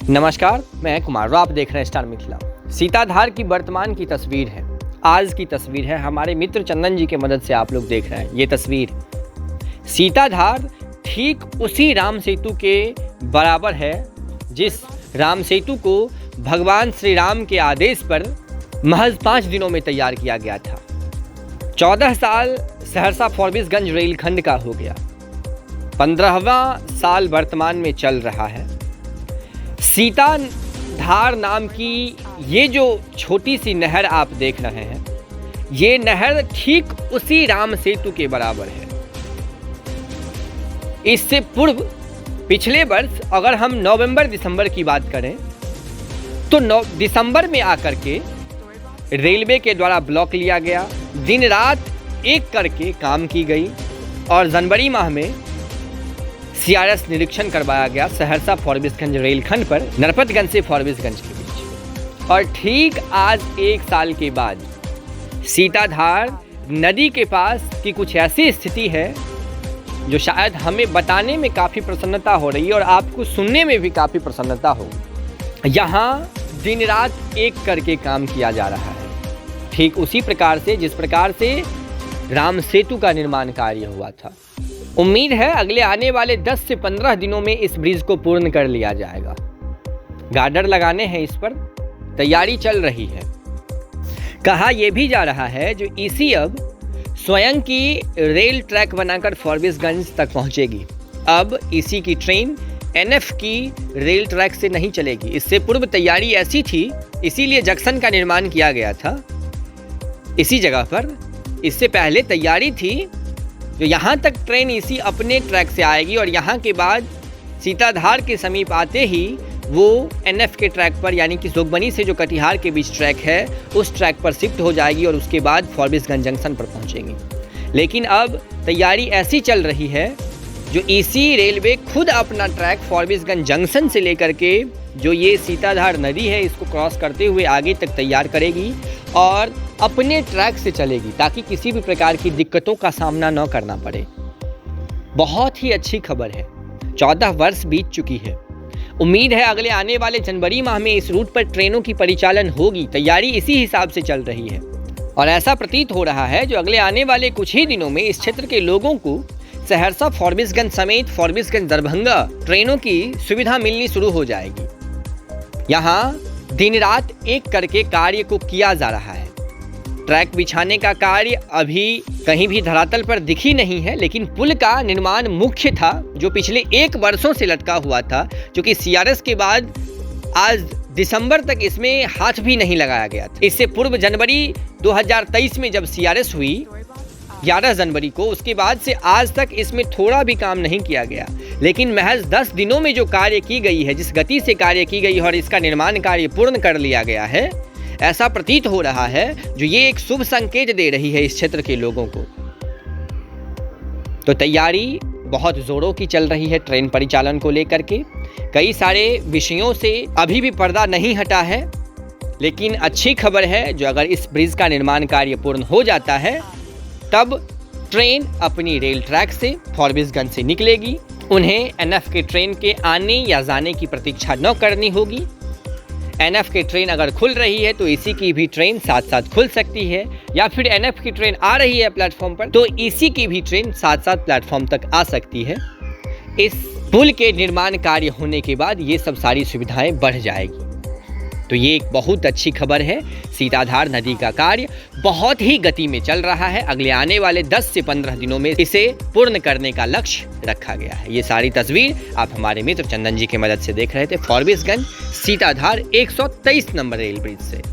नमस्कार, मैं कुमार राव, आप देख रहे हैं स्टार मिथिला। सीताधार की वर्तमान की तस्वीर है, आज की तस्वीर है। हमारे मित्र चंदन जी की मदद से आप लोग देख रहे हैं ये तस्वीर। सीताधार ठीक उसी राम सेतु के बराबर है जिस राम सेतु को भगवान श्री राम के आदेश पर महज 5 दिनों में तैयार किया गया था। 14 साल सहरसा फॉरबिसगंज रेलखंड का हो गया, 15वां साल वर्तमान में चल रहा है। सीताधार नाम की ये जो छोटी सी नहर आप देख रहे हैं, ये नहर ठीक उसी राम सेतु के बराबर है। इससे पूर्व पिछले वर्ष अगर हम नवंबर-दिसंबर की बात करें तो दिसंबर में आकर के रेलवे के द्वारा ब्लॉक लिया गया, दिन रात एक करके काम की गई और जनवरी माह में CRS निरीक्षण करवाया गया सहरसा फॉरबिसगंज रेलखंड पर नरपतगंज से फॉरबिसगंज के बीच। और ठीक आज 1 साल के बाद सीताधार नदी के पास की कुछ ऐसी स्थिति है जो शायद हमें बताने में काफ़ी प्रसन्नता हो रही है और आपको सुनने में भी काफ़ी प्रसन्नता हो। यहाँ दिन रात एक करके काम किया जा रहा है, ठीक उसी प्रकार से जिस प्रकार से राम सेतु का निर्माण कार्य हुआ था। उम्मीद है अगले आने वाले 10 से 15 दिनों में इस ब्रिज को पूर्ण कर लिया जाएगा। गार्डर लगाने हैं, इस पर तैयारी चल रही है। कहा यह भी जा रहा है जो इसी अब स्वयं की रेल ट्रैक बनाकर फॉरबिसगंज तक पहुंचेगी। अब इसी की ट्रेन NF की रेल ट्रैक से नहीं चलेगी। इससे पूर्व तैयारी ऐसी थी, इसीलिए जंक्शन का निर्माण किया गया था इसी जगह पर। इससे पहले तैयारी थी जो यहाँ तक ट्रेन इसी अपने ट्रैक से आएगी और यहाँ के बाद सीताधार के समीप आते ही वो NF के ट्रैक पर, यानी कि जोगबनी से जो कटिहार के बीच ट्रैक है उस ट्रैक पर शिफ्ट हो जाएगी और उसके बाद फॉरबिसगंज जंक्शन पर पहुँचेंगी। लेकिन अब तैयारी ऐसी चल रही है जो इसी रेलवे खुद अपना ट्रैक फॉरबिसगंज जंक्शन से लेकर के जो ये सीताधार नदी है इसको क्रॉस करते हुए आगे तक तैयार करेगी और अपने ट्रैक से चलेगी ताकि किसी भी प्रकार की दिक्कतों का सामना न करना पड़े। बहुत ही अच्छी खबर है। 14 वर्ष बीत चुकी है। उम्मीद है अगले आने वाले जनवरी माह में इस रूट पर ट्रेनों की परिचालन होगी। तैयारी इसी हिसाब से चल रही है और ऐसा प्रतीत हो रहा है जो अगले आने वाले कुछ ही दिनों में इस क्षेत्र के लोगों को सहरसा फॉरबिसगंज समेत फॉरबिसगंज दरभंगा ट्रेनों की सुविधा मिलनी शुरू हो जाएगी। यहाँ दिन रात एक करके कार्य को किया जा रहा है। ट्रैक बिछाने का कार्य अभी कहीं भी धरातल पर दिखी नहीं है, लेकिन पुल का निर्माण मुख्य था जो पिछले 1 वर्षों से लटका हुआ था, क्योंकि CRS के बाद आज दिसंबर तक इसमें हाथ भी नहीं लगाया गया था। इससे पूर्व जनवरी 2023 में जब CRS हुई 11 जनवरी को, उसके बाद से आज तक इसमें थोड़ा भी काम नहीं किया गया। लेकिन महज 10 दिनों में जो कार्य की गई है, जिस गति से कार्य की गई है और इसका निर्माण कार्य पूर्ण कर लिया गया है, ऐसा प्रतीत हो रहा है जो ये एक शुभ संकेत दे रही है इस क्षेत्र के लोगों को। तो तैयारी बहुत जोरों की चल रही है ट्रेन परिचालन को लेकर के। कई सारे विषयों से अभी भी पर्दा नहीं हटा है, लेकिन अच्छी खबर है जो अगर इस ब्रिज का निर्माण कार्य पूर्ण हो जाता है तब ट्रेन अपनी रेल ट्रैक से फॉरबिसगंज से निकलेगी। उन्हें NF के ट्रेन के आने या जाने की प्रतीक्षा न करनी होगी। NF की ट्रेन अगर खुल रही है तो इसी की भी ट्रेन साथ साथ खुल सकती है, या फिर NF की ट्रेन आ रही है प्लेटफॉर्म पर तो इसी की भी ट्रेन साथ साथ प्लेटफॉर्म तक आ सकती है। इस पुल के निर्माण कार्य होने के बाद ये सब सारी सुविधाएं बढ़ जाएगी। तो ये एक बहुत अच्छी खबर है। सीताधार नदी का कार्य बहुत ही गति में चल रहा है। अगले आने वाले 10 से 15 दिनों में इसे पूर्ण करने का लक्ष्य रखा गया है। ये सारी तस्वीर आप हमारे मित्र चंदन जी की मदद से देख रहे थे Forbesganj Sitadhar 123 number rail bridge से।